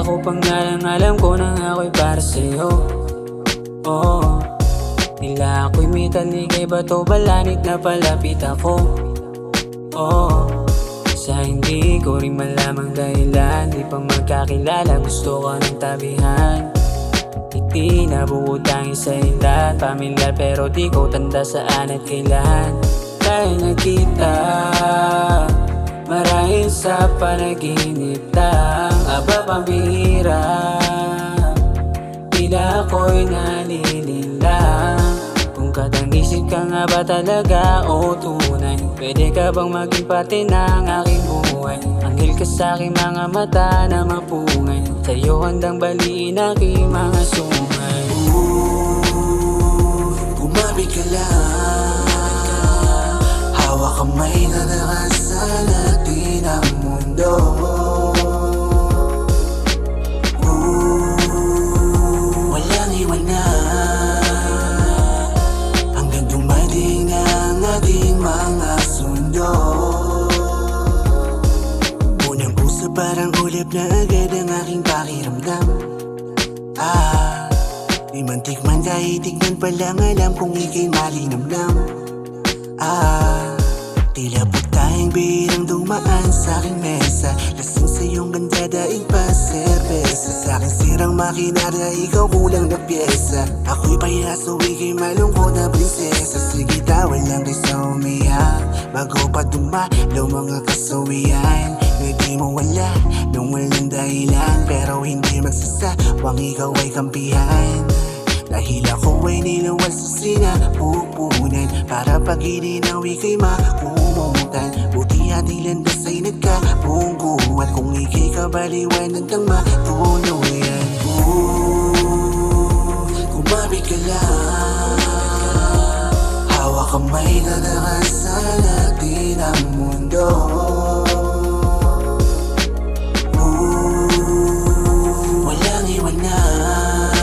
kita ko pang alam ko nang ako'y para sa'yo. Oh, tila ako'y may taligay, bato balanit na palapit ako. Oh, sa hindi ko rin malamang dahilan, di pa magkakilala, gusto ko ng tabihan. Hindi na bukod tanging sa ilan, pamilyar pero di ko tanda saan at kailan tayo nagkita. Marahil sa panaginip lang, aba pambihira, tila ako'y nalilila. Kung katang-isip ka nga ba talaga o tunay, pwede ka bang maging parte ng aking buhay? Anghel ka sa'king mga mata na mapungay, sa'yo handang baliin aking mga sungay. Kumapit ka lang, hawak kamay na nakasa natin ang mundo. Walang iwanan hanggang dumating ang ating mga sundo. Unang puso parang ulap na agad ang aking pakiramdam. Di man tikman kahit tignan pa lang, alam kong ika'y malinamnam. Tila po tayong bihirang dumaan sa aking mesa, lasing sa iyong ganda daig pa serbesa. Sa aking sirang makinarya, ikaw kulang na pyesa. Ako'y payaso, ika'y malungkot na prinsesa. Sige tawan lang kayo sa umiyak, bago pa dumalaw mga kasawian na di mo wala nung walang dahilan, pero hindi magsasawang ikaw ay kampihan. Dahil ako ay niluwal sa sinapupunan, para pag ininawi kay makumutan. Buti atilan das ay nagkabungguan, kung ika'y kabaliwanag ng matuluyan. Kumapit ka lang, hawak kamay na nakasa natin ang mundo. Walang iwanan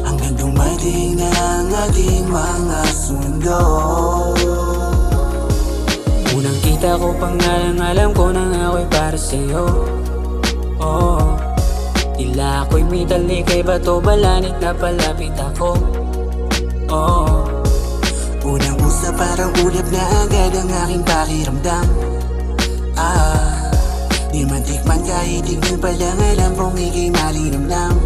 hanggang dumating ang ating mga sundo. Unang kita ko pang alam ko nang ako'y para sa'yo. Oh, tila ako'y may talikay, bato balanit na palapit ako. Oh, Unang usap parang ulap na agad ang aking pakiramdam. Di man tikman kahit tignan pa lang, alam kong ika'y malinamnam.